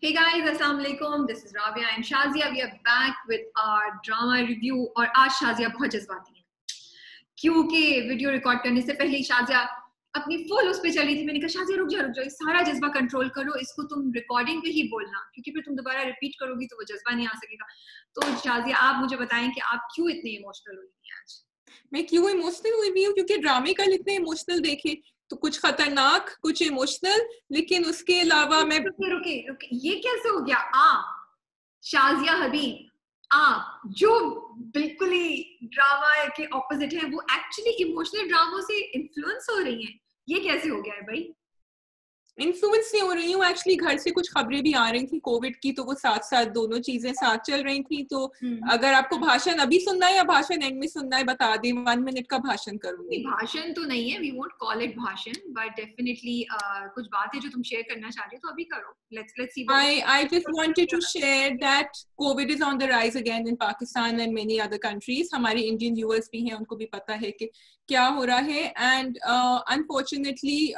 Hey guys, Assalamu alaikum. This is Rabia and Shazia. We are back with our drama review. और आज शाजिया बहुत जज्बाती है क्योंकि वीडियो रिकॉर्ड करने से पहले शाजिया अपनी फुल उस पे चली थी. मैंने कहा शाजिया रुक जाओ, ये सारा जज्बा कंट्रोल करो, इसको तुम रिकॉर्डिंग पे ही बोलना क्योंकि फिर तुम दोबारा रिपीट करोगी तो वो जज्बा नहीं आ सकेगा. तो शाजिया आप मुझे बताएं कि आप क्यों इतने इमोशनल हुई हैं आज. मैं क्यों इमोशनल हुई हूँ? क्योंकि ड्रामे कल इतने इमोशनल देखे, तो कुछ खतरनाक, कुछ इमोशनल, लेकिन उसके अलावा मैं रुके ये कैसे हो गया? शाजिया हबीब जो बिल्कुल ही ड्रामा के ऑपोजिट है, वो एक्चुअली इमोशनल ड्रामों से इन्फ्लुएंस हो रही हैं. ये कैसे हो गया है भाई? इन्फ्लुएंस नहीं हो रही हूँ. एक्चुअली घर से कुछ खबरें भी आ रही थी कोविड की, तो वो साथ साथ दोनों चीजें साथ चल रही थी. तो अगर आपको भाषण अभी सुनना है या भाषण एंड में सुनना है बता दें. 1 मिनट का भाषण करूंगी. भाषण तो नहीं है, वी वोंट कॉल इट भाषण, बट डेफिनेटली कुछ बात है जो तुम शेयर करना चाह रहे हो तो अभी करो. Let's see. I just wanted to share that COVID is on the rise again in Pakistan and many other countries. हमारे इंडियन व्यूअर्स भी हैं, उनको भी पता है कि क्या हो रहा है. And unfortunately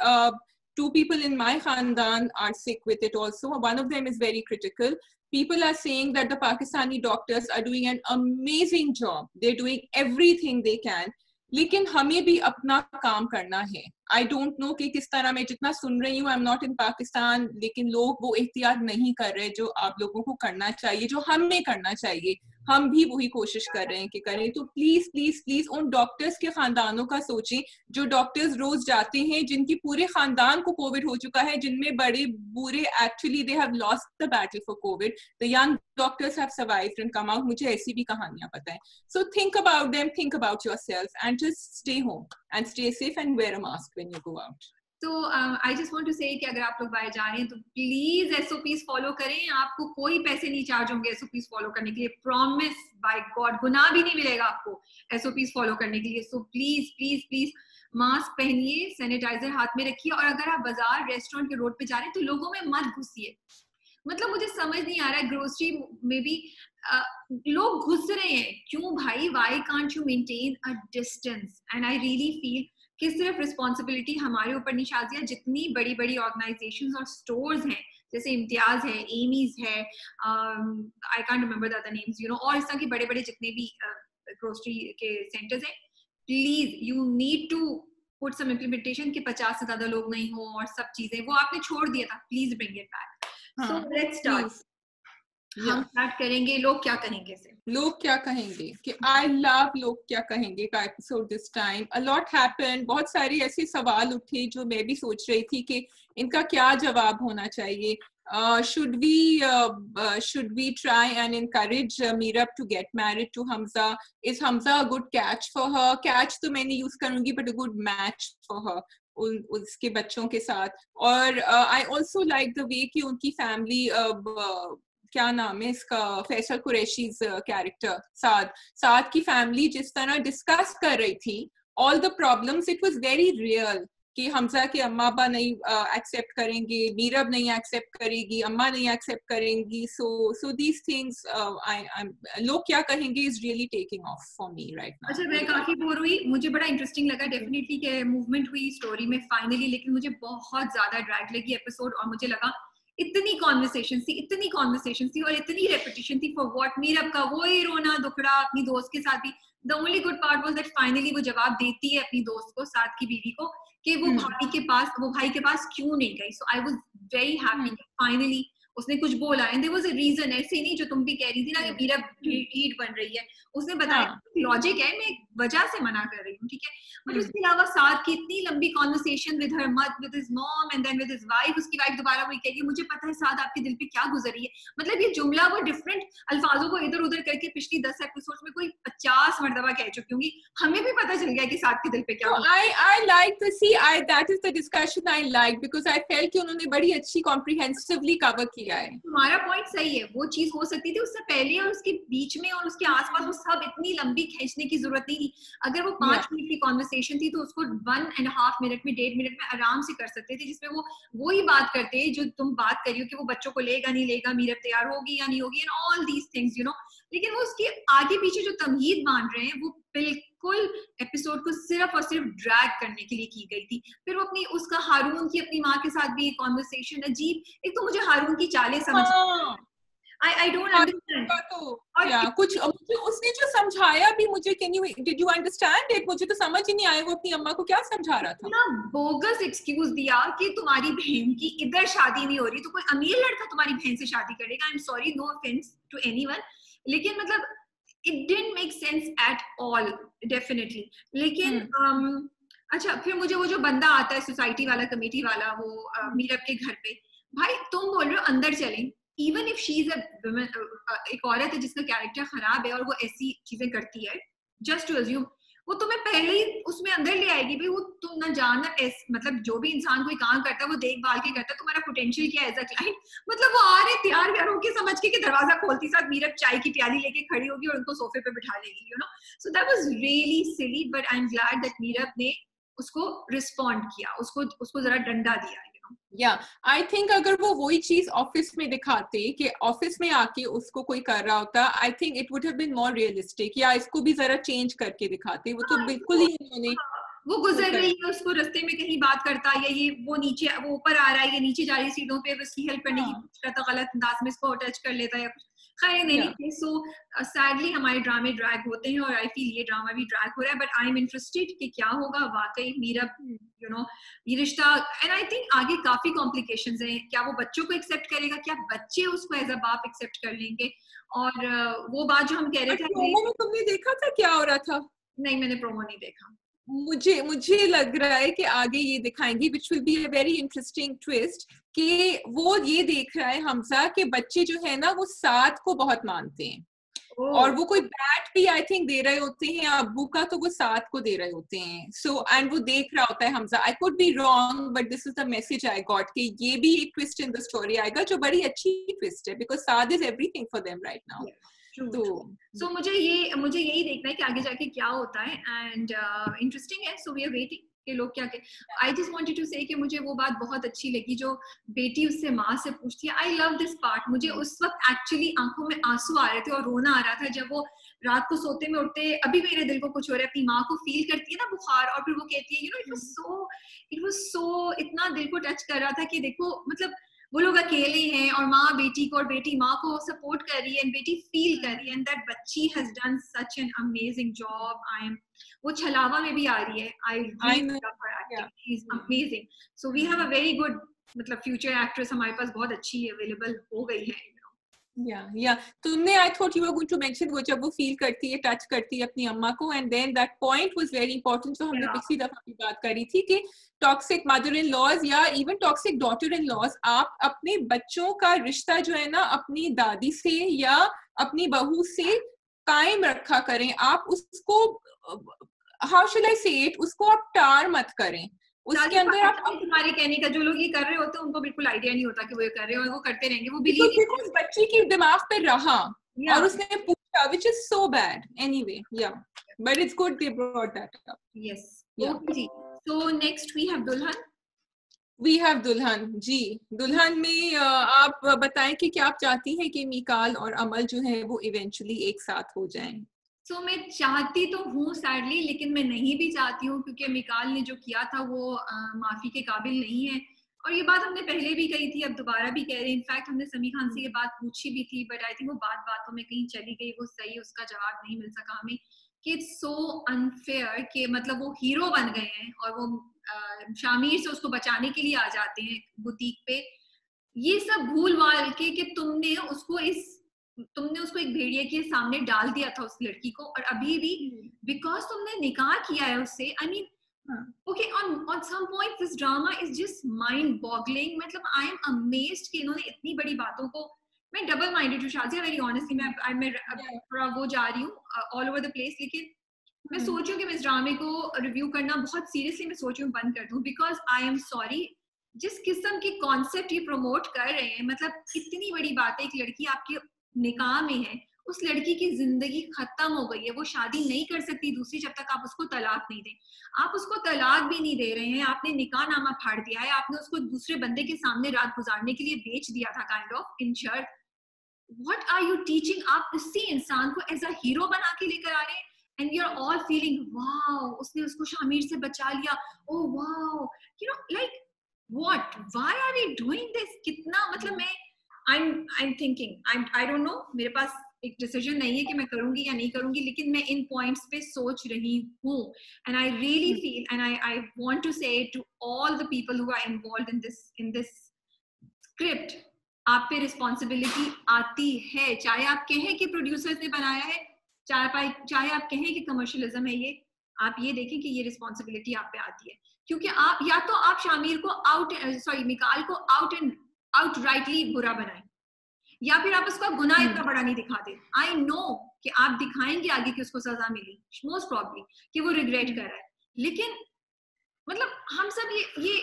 2 people in my khandan are sick with it also. One of them is very critical. People are saying that the Pakistani doctors are doing an amazing job. They're doing everything they can. लेकिन हमें भी अपना काम करना है. I don't know कि किस तरह. मैं जितना सुन रही हूँ, आई एम नॉट इन पाकिस्तान, लेकिन लोग वो एहतियात नहीं कर रहे जो आप लोगों को करना चाहिए, जो हमें करना चाहिए. हम भी वही कोशिश कर रहे हैं कि करें. तो प्लीज प्लीज प्लीज उन डॉक्टर्स के खानदानों का सोचें जो डॉक्टर्स रोज जाते हैं, जिनकी पूरे खानदान को कोविड हो चुका है, जिनमें बड़े बुरे actually they have lost the battle for Covid. The young doctors have survived and come out. मुझे ऐसी भी कहानियां पता है. So think about them, think about yourself, and just stay home and stay safe and wear a mask when you go out. तो I just want to say कि अगर आप लोग बाहर जा रहे हैं तो प्लीज एसओपीज फॉलो करें. आपको कोई पैसे नहीं चार्ज होंगे एसओपीज फॉलो करने के लिए. प्रॉमिस बाय गॉड, गुनाह भी नहीं मिलेगा आपको एसओपीज फॉलो करने के लिए. So please please please mask पहनिए, सैनिटाइजर हाथ में रखिए, और अगर आप बाजार रेस्टोरेंट के रोड पे जा रहे हैं तो लोगों में मत घुसिए. मतलब मुझे समझ नहीं आ रहा है, ग्रोसरी में भी लोग घुस रहे हैं. क्यों भाई? Why can't you maintain a distance? And I really feel कि सिर्फ रिस्पॉन्सिबिलिटी हमारे ऊपर नहीं शाजिया, जितनी बड़ी बड़ी ऑर्गेनाइजेशंस और स्टोर्स हैं, जैसे इम्तियाज है, एमीज है, I can't remember the other names, और इस तरह के बड़े बड़े जितने भी ग्रोसरी के सेंटर्स हैं, please you need to put some implementation कि 50 से ज्यादा लोग नहीं हो और सब चीजें. वो आपने छोड़ दिया था, please bring it back. So let's start. हम स्टार्ट करेंगे लोग क्या कहेंगे से. लोग क्या कहेंगे कि आई लव लोग क्या कहेंगे का episode this time. A lot happened. बहुत सारे ऐसे सवाल उठे जो मैं भी सोच रही थी कि इनका क्या जवाब होना चाहिए. should we try and encourage Meerup to get married to Hamza? Is Hamza a good catch for her? Catch तो मैं नहीं यूज करूंगी, but a good match for her उसके बच्चों के साथ. और I also like the way कि उनकी फैमिली क्या नाम है इसका, फैसल कुरैशी कैरेक्टर साद की फैमिली जिस तरह डिस्कस कर रही थी all the problems, it was very real कि हमजा के अम्मा अब्बा नहीं एक्सेप्ट करेंगे, मीरब नहीं एक्सेप्ट करेगी, अम्मा नहीं एक्सेप्ट करेंगी. सो दीज थिंग्स लोग क्या कहेंगे is really taking of for me right now. अच्छा, मैं काफी बोर हुई, मुझे बड़ा इंटरेस्टिंग लगा डेफिनेटली कि मूवमेंट हुई स्टोरी में फाइनली, लेकिन मुझे बहुत ज्यादा ड्रैग लगी एपिसोड. और मुझे लगा इतनी कॉन्वर्सेशन थी और इतनी रेपिटेशन थी फॉर व्हाट. मीरब का वो ही रोना दुखड़ा अपनी दोस्त के साथ भी. The only good part was that finally वो जवाब देती है अपनी दोस्त को, साथ की बीवी को, कि वो भाई के पास क्यों नहीं गई. So I was very happy finally उसने कुछ बोला. And there was a reason. ऐसे ही नहीं जो तुम भी कह रही थी ना कि मीरब लीड बन रही है, उसने बताया लॉजिक है, मैं वजह से मना कर रही हूँ, ठीक है. बट उसके अलावा साथ की इतनी लंबी conversation with her with his mom and then with his wife. उसकी वाइफ दोबारा वही कहेगी, मुझे पता है साथ आपके दिल पे क्या गुजर रही है. मतलब ये जुमला वो डिफरेंट अल्फाजों को इधर उधर करके पिछली 10 एपिसोड्स में कोई 50 मर्तबा कह चुकी होंगी. हमें भी पता चल गया कि साथ के दिल पे क्या. I like to see that is the discussion I like because I felt कि उन्होंने बड़ी अच्छी कॉम्प्रिहेंसिवली कवर किया है. तुम्हारा पॉइंट सही है, वो चीज हो सकती थी उससे पहले और उसके बीच में और उसके आसपास. वो सब इतनी लंबी खींचने की जरूरत नहीं थी. अगर वो 5 मिनट की कॉन्वर्सेशन थी तो उसको 1.5 मिनट में 1.5 मिनट में आराम से कर सकते थे, जिसमें वो ही बात करते जो तुम बात करी हो कि वो बच्चों को लेगा नहीं लेगा, मीरब तैयार होगी या नहीं होगी, एंड ऑल दीज थिंग्स लेकिन वो उसकी आगे पीछे जो तमहीद बांध रहे हैं वो बिल्कुल एपिसोड को सिर्फ और सिर्फ ड्रैग करने के लिए की गई थी। फिर वो अपनी उसका हारून की अपनी माँ के साथ भी कॉन्वर्सेशन अजीब, एक तो मुझे हारून की चालें समझ आई डोंट अंडरस्टैंड। तो या कुछ मुझे उसने जो समझाया भी मुझे, can you did you understand it? मुझे तो समझ ही नहीं आया वो अपनी अम्मा को क्या समझा रहा था। ना बोगस एक्सक्यूज दिया कि तुम्हारी बहन की इधर शादी नहीं हो रही तो कोई अमीर लड़का तुम्हारी बहन से शादी करेगा। I am sorry, no offence to anyone, लेकिन मतलब it didn't make sense at all definitely. लेकिन अच्छा, फिर मुझे वो जो बंदा आता है सोसाइटी वाला, कमेटी वाला, वो मीरब के घर पे, भाई तुम बोल रहे हो अंदर चलें, इवन इफ शी इज एक औरत है जिसका कैरेक्टर खराब है और वो ऐसी चीजें करती है, जस्ट टू अज्यूम वो तुम्हें पहले ही उसमें अंदर ले आएगी। भाई वो तुम ना जानना, मतलब जो भी इंसान कोई काम करता है वो देखभाल के करता है, तुम्हारा पोटेंशियल क्या है एज अ क्लाइंट। मतलब वो आ रहे तैयार व्यार होके समझ के कि दरवाजा खोलती साथ मीरब चाय की प्याली लेके खड़ी होगी और उनको सोफे पे बिठा लेगी, you know. So that was really silly, but I am glad that Meerab ने उसको रिस्पॉन्ड किया, उसको जरा डंडा दिया। या आई थिंक अगर वो वही चीज ऑफिस में दिखाते कि ऑफिस में आके उसको कोई कर रहा होता, I think it would have been more realistic, या इसको भी जरा चेंज करके दिखाते। वो तो बिल्कुल ही उन्होंने, वो गुजर रही है, उसको रास्ते में कहीं बात करता, या ये वो नीचे, वो ऊपर आ रहा है, ये नीचे जा रही सीटों पे, उसकी हेल्प करने की कोशिश करता, गलत अंदाज में इसको टच कर लेता या कुछ। खैर नहीं, सो सैडली हमारे ड्रामे ड्रैग होते हैं और आई फील ये ड्रामा भी ड्रैग हो रहा है, बट आई एम इंटरेस्टेड कि क्या होगा वाकई मीरब, यू नो, ये रिश्ता। एंड आई थिंक आगे काफी कॉम्प्लिकेशंस हैं, क्या वो बच्चों को एक्सेप्ट करेगा, क्या बच्चे उसको एज अ बाप एक्सेप्ट कर लेंगे। और वो बात जो हम कह रहे थे, प्रोमो में तुमने देखा था क्या हो रहा था? नहीं, मैंने प्रोमो नहीं देखा। मुझे लग रहा है कि आगे ये दिखाएंगे, which will be a very interesting twist, कि वो ये देख रहा है हमजा कि बच्चे जो है ना वो साथ को बहुत मानते हैं, और वो कोई बैट भी आई थिंक दे रहे होते हैं अब्बू का, तो वो साथ को दे रहे होते हैं। सो एंड वो देख रहा होता है Hamza, I could be wrong but this is the message I got कि ये भी एक ट्विस्ट इन द स्टोरी आएगा जो बड़ी अच्छी ट्विस्ट है, बिकॉज साथ is everything for them right now. तो मुझे यही देखना है कि आगे जाके क्या होता है, एंड इंटरेस्टिंग है। सो वी आर वेटिंग कि लोग क्या कहते। I just wanted to say कि मुझे वो बात बहुत अच्छी लगी जो बेटी उससे माँ से पूछती है। I love this part. मुझे उस वक्त एक्चुअली आंखों में आंसू आ रहे थे और रोना आ रहा था जब वो रात को सोते में उठते, अभी मेरे दिल को कुछ हो रहा है, अपनी माँ को फील करती है ना बुखार, और फिर वो कहती है, you know, it was so इतना दिल को टच कर रहा था कि देखो, मतलब वो लोग अकेले हैं और माँ बेटी को और बेटी माँ को सपोर्ट कर रही है, एंड बेटी फील कर रही है, एंड दैट बच्ची has done such an amazing job. I am, वो छलावा में भी आ रही है। I really love her acting, she is amazing. So we have a very good, मतलब फ्यूचर एक्ट्रेस हमारे पास बहुत अच्छी अवेलेबल हो गई है। या तुमने, I thought you were going to mention, वो जब वो फील करती है, टच करती है अपनी अम्मा को, and then that point was very important, जो हमने पिछली दफा भी बात करी थी कि टॉक्सिक मदर इन लॉज या even toxic daughter in laws, आप अपने बच्चों का रिश्ता जो है ना अपनी दादी से या अपनी बहू से कायम रखा करें। आप उसको, हाउ शुड आई से इट, उसको आप टार मत करें, उसके अंदर आप तुम्हारे कहने का, जो लोग ये कर रहे होते हैं उनको बिल्कुल आइडिया नहीं होता कि वो ये कर रहे हैं, और वो करते रहेंगे, वो बिलीव उस बच्ची के दिमाग पे रहा और उसने पूछा, which is so bad anyway, yeah, but it's good they brought that up. Yes, okay ji. So next we have दुल्हन जी। दुल्हन में आप बताएं कि क्या आप चाहती हैं कि मिकाल और अमल जो है वो इवेंचुअली एक साथ हो जाएं? So, मैं चाहती तो हूँ सैडली, लेकिन मैं नहीं भी चाहती हूँ, क्योंकि मिकाल ने जो किया था वो माफी के काबिल नहीं है। और ये बात हमने पहले भी कही थी, अब दोबारा भी कह रहे हैं। इनफैक्ट हमने समी खान से ये बात पूछी भी थी, बट आई थिंक वो बातों में कहीं चली गई, वो सही उसका जवाब नहीं मिल सका हमें, कि इट्स सो अनफेयर कि मतलब वो हीरो बन गए हैं और वो शामिर से उसको बचाने के लिए आ जाते हैं बुटीक पे। ये सब भूल भाल के कि तुमने उसको एक भेड़िए के सामने डाल दिया था उस लड़की को, और अभी भी बिकॉज तुमने निकाह किया है उससे। I mean okay, on some point this drama is just mind boggling. मतलब आई एम अमेज्ड कि इन्होंने इतनी बड़ी बातों को, मैं डबल माइंडेड हूँ शाजिया, वेरी ऑनेस्टली। मैं थोड़ा वो जा रही हूँ ऑल ओवर द प्लेस, लेकिन मैं सोच रही हूँ कि मैं इस ड्रामे को रिव्यू करना बहुत सीरियसली मैं सोच रही हूँ बंद कर दूँ, बिकॉज आई एम सॉरी, जिस किस्म की कॉन्सेप्ट ये प्रमोट कर रहे हैं, मतलब इतनी बड़ी बात है, एक लड़की आपके निकाह में है, उस लड़की की जिंदगी खत्म हो गई है, वो शादी नहीं कर सकती दूसरी जब तक आप उसको तलाक नहीं दें। आप उसको तलाक भी नहीं दे रहे हैं, आपने निकाह नामा फाड़ दिया है, आपने उसको दूसरे बंदे के सामने रात गुजारने के लिए बेच दिया था, kind of in shirt. what are you teaching? आप उसी इंसान को as a hero बना के लेकर आ रहे हैं, and we are all feeling wow, उसने उसको शामिर से बचा लिया, oh wow, you know, like what? Why are we doing this? कितना मतलब I'm thinking, I don't know, मेरे पास एक डिसीजन नहीं है कि मैं करूंगी या नहीं करूंगी, लेकिन मैं इन पॉइंट्स पे सोच रही हूँ, and I really feel, and I want to say to all the people who are involved in this script, आप पे रिस्पॉन्सिबिलिटी आती है, चाहे आप कहें कि प्रोड्यूसर्स ने बनाया है, चाहे आप कहें कि कमर्शियलिज्म है ये, आप ये देखें कि ये रिस्पॉन्सिबिलिटी आप पे आती है, क्योंकि आप या तो आप शामिर को मिकाल को आउटराइटली बुरा बनाएं, या फिर आप उसका गुनाह इतना बड़ा नहीं दिखाते. आई नो कि आप दिखाएंगे आगे कि उसको सजा मिली, मोस्ट प्रॉब्ली कि वो रिग्रेट कर रहा है, लेकिन मतलब हम सब ये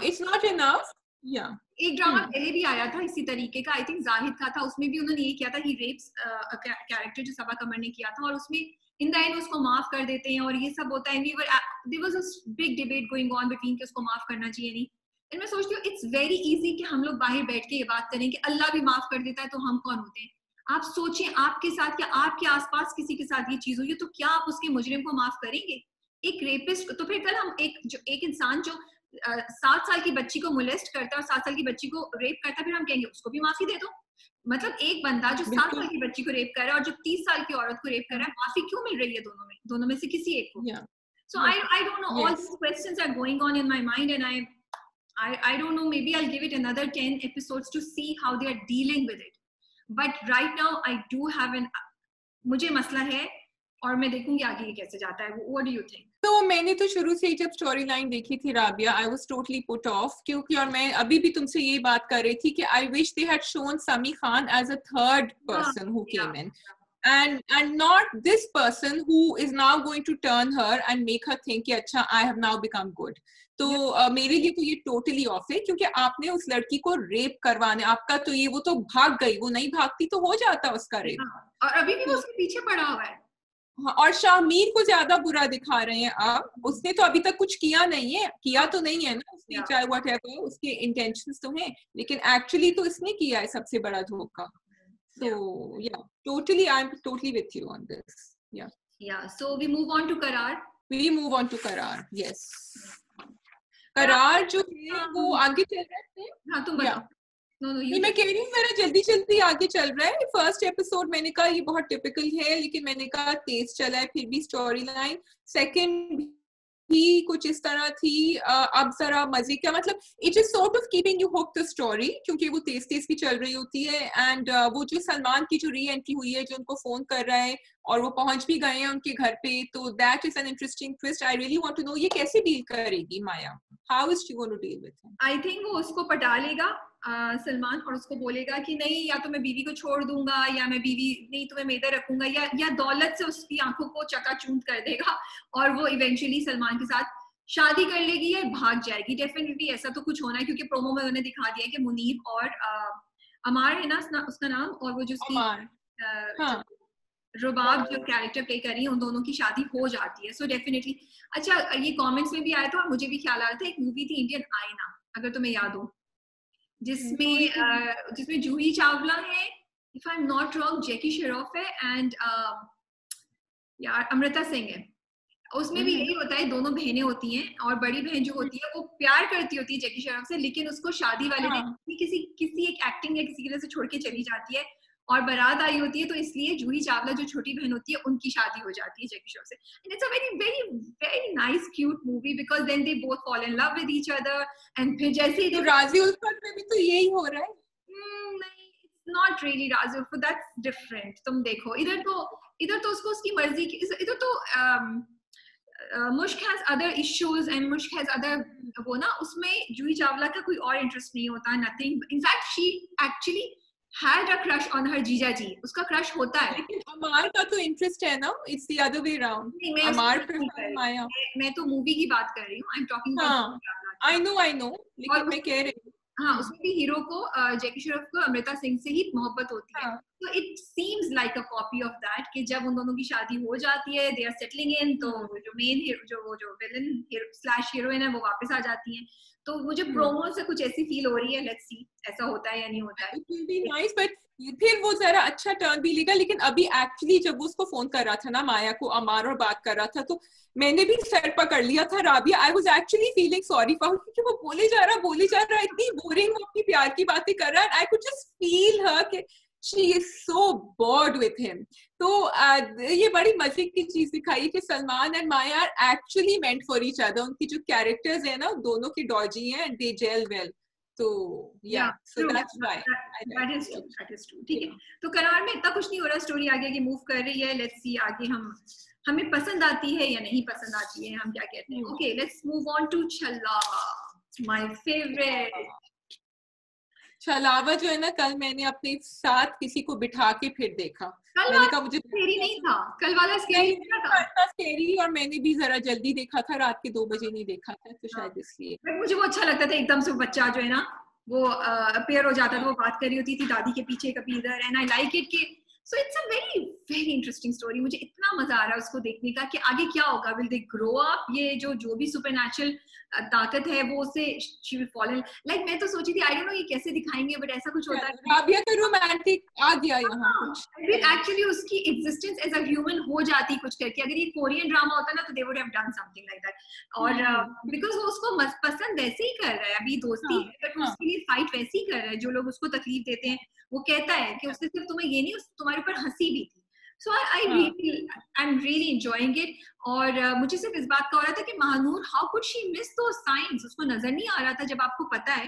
it's not enough. एक ड्रामा पहले भी आया था इसी तरीके का, आई थिंक जाहिद का था, उसमें भी उन्होंने ये किया था, ही रेप्स कैरेक्टर जो सबा कमर ने किया था, और उसमें इन द एंड उसको माफ कर देते हैं और ये सब होता है. There was a big debate going on between कि उसको माफ करना चाहिए नहीं. एंड मैं सोचती हूँ इट्स वेरी इजी कि हम लोग बाहर बैठ के ये बात करें कि अल्लाह भी माफ कर देता है, तो हम कौन होते हैं? आप सोचिए, आपके साथ या आपके आसपास किसी के साथ ये चीज हुई है, तो क्या आप उसके मुजरिम को माफ करेंगे? एक रेपिस्ट, तो फिर कल हम एक इंसान जो 7 साल की बच्ची को मोलेस्ट करता है और 7 साल की बच्ची को रेप करता है, फिर हम कहेंगे उसको भी माफी दे दो. मतलब एक बंदा जो 7 साल की बच्ची को रेप कर रहा है और जो 30 साल की औरत को रेप कर रहा है, माफी क्यों मिल रही है दोनों में से किसी एक को? So I don't know, all these questions are going on in my mind, and I don't know, maybe I'll give it another 10 episodes to see how they are dealing with it, but right now I do have मुझे मसला है और मैं देखूंगी आगे ये कैसे जाता है. What do you think? तो मैंने तो शुरू से ही जब स्टोरी लाइन देखी थी Rabia, I was totally put off, क्योंकि और मैं अभी भी तुमसे ये बात कर रही थी कि I wish they had shown Sami Khan as a third person who came in, and not this person who is now going to turn her and make her think कि अच्छा I have now become good. तो मेरे लिए तो ये totally off है, क्योंकि आपने उस लड़की को रेप करवाने, आपका तो ये, वो तो भाग गई, वो नहीं भागती तो हो जाता उसका रेप, और अभी भी वो उसके पीछे पड़ा हुआ है. और शामिर को ज्यादा बुरा दिखा रहे हैं अब. उसने तो अभी तक कुछ किया नहीं है, तो नहीं है ना उसने, चाहे व्हाटएवर उसके इंटेंशंस तो हैं, लेकिन एक्चुअली तो इसने किया है सबसे बड़ा धोखा. So yeah, totally, I'm totally with you on this. Yeah. So we move on to Karar. Yes. Karar जो है वो आगे चल रहा है. हाँ, तुम बताओ. नहीं, मैं कह रही हूँ मेरा जल्दी आगे चल रहा है. फर्स्ट एपिसोड मैंने कहा ये बहुत टिपिकल है, लेकिन मैंने कहा तेज चला है, फिर भी स्टोरी लाइन. सेकेंड भी कुछ इस तरह थी. अब जरा मजे का, मतलब it is sort of keeping you hook the story, क्योंकि वो तेज की चल रही होती है. एंड वो जो सलमान की जो री एंट्री हुई है, जो उनको फोन कर रहा है और वो पहुंच भी गए हैं उनके घर पे, तो that is an interesting twist. I really want to know ये कैसे डील करेगी Maya, how is she going to deal with him. I think वो उसको पटा लेगा सलमान, और उसको बोलेगा कि नहीं, या तो मैं बीवी को छोड़ दूंगा, या मैं बीवी नहीं तुम्हें मैं इधर रखूंगा, या दौलत से उसकी आंखों को चकाचूंद कर देगा और वो इवेंचुअली सलमान के साथ शादी कर लेगी या भाग जाएगी. डेफिनेटली ऐसा तो कुछ होना है, क्योंकि प्रोमो में उन्होंने दिखा दिया है कि मुनीब और अमार है ना उसका नाम, और वो जो रुबाब जो कैरेक्टर प्ले कर रही है, उन दोनों की शादी हो जाती है. So definitely. अच्छा, ये कमेंट्स में भी आया था और मुझे भी ख्याल आ रहा था, एक मूवी थी इंडियन आईना, अगर तुम्हें याद हो, जिसमें जूही चावला है, if I am not wrong, Jackie Shroff है, एंड यार अमृता सिंह है. उसमें भी यही होता है, दोनों बहनें होती हैं और बड़ी बहन जो होती है वो प्यार करती होती है जैकी श्रॉफ से, लेकिन उसको शादी वाले दिन किसी एक एक्टिंग या किसी की वजह से छोड़ के चली जाती है और बारात आई होती है, तो इसलिए जूही चावला जो छोटी बहन होती है उनकी शादी हो जाती है जैकी श्रॉफ से. And it's a very very very nice cute movie, because then they both fall in love with each other. And फिर जैसे तो राजी उल्फत में भी तो यही हो रहा है. नहीं, इट्स नॉट रियली राजी उल्फत, दैट्स डिफरेंट. तुम देखो, इधर तो उसको उसकी मर्जी की, इधर तो मुश्क हैज अदर इश्यूज एंड मुश्क हैज अदर, वो ना, उसमें जूही चावला का कोई और इंटरेस्ट नहीं होता, nothing. In fact she actually had a crush on her जीजा जी, उसका क्रश होता है. लेकिन अमार का तो इंटरेस्ट है ना, it's the other way round. Amar prefer Maya. मैं तो मूवी की बात कर रही हूँ, I'm talking about. I know, लेकिन मैं कह रही हूँ हाँ, उसमें भी हीरो को जैकी श्रॉफ को अमृता सिंह से ही मोहब्बत होती है. So it seems like a copy of that कि जब उन दोनों की शादी हो जाती है, they are settling in, तो जो मेन जो विलन स्लैश हीरोइन है वो वापस आ जाती हैं. तो मुझे प्रोमो से कुछ ऐसी फील हो रही है. लेट्स सी ऐसा होता है या नहीं होता है. It will be nice, but फिर वो जरा अच्छा टर्न भी लेगा. लेकिन अभी एक्चुअली जब वो उसको फोन कर रहा था ना माया को, अमार, और बात कर रहा था, तो मैंने भी सर पकड़ लिया था Rabia. I was actually feeling sorry for, क्योंकि वो बोले जा रहा इतनी बोरिंग, वो अपनी प्यार की बातें कर रहा है. I could just feel her कि she is so bored with him. तो ये बड़ी मजे की चीज दिखाई कि Salman and Maya are actually meant for each other. उनकी जो कैरेक्टर्स है ना दोनों की डॉजी हैं एंड दे जेल वेल. तो yeah, so that's why that is true. ठीक है. तो करार में इतना कुछ नहीं हो रहा, स्टोरी आगे आगे मूव कर रही है. लेट्स सी आगे हमें पसंद आती है या नहीं पसंद आती है, हम क्या कहते हैं. Okay, let's move on to Chhalawa, my favourite. Chhalawa जो है ना, कल मैंने अपने साथ किसी को बिठा के फिर देखा. मैंने कहा मुझे स्कैरी नहीं था कल वाला, स्कैरी था स्कैरी, और मैंने भी जरा जल्दी देखा था, रात के 2 बजे नहीं देखा था, तो शायद इसलिए. बट मुझे वो अच्छा लगता था, एकदम से बच्चा जो है ना वो अपेयर हो जाता था, वो बात कर रही होती थी दादी के पीछे कभी इधर, एंड आई लाइक इट कि so it's a very very interesting story. मुझे इतना मजा आ रहा है उसको देखने का कि आगे क्या होगा. विल दे ग्रो अप, ये जो भी सुपरनैचुरल ताकत है वो उससे she will fall in. Like मैं तो सोची थी आई डोंट नो ये कैसे दिखाएंगे, बट ऐसा कुछ होता है. राबिया का रोमांटिक आ गया यहाँ कुछ. एक्चुअली उसकी एग्जिस्टेंस एज अ ह्यूमन हो जाती कुछ करके. अगर ये कोरियन ड्रामा होता ना तो they would have done something like that. और बिकॉज वो उसको पसंद वैसे ही कर रहा है, अभी दोस्ती है बट उसके लिए फाइट वैसे ही कर रहा है. जो लोग उसको तकलीफ देते हैं वो कहता है कि उससे सिर्फ तुम्हें ये नहीं, तुम्हारे ऊपर हंसी भी थी. So I am really enjoying it. और मुझे सिर्फ इस बात का हो रहा था कि Mahnoor, how could she miss those science. उसको नजर नहीं आ रहा था. जब आपको पता है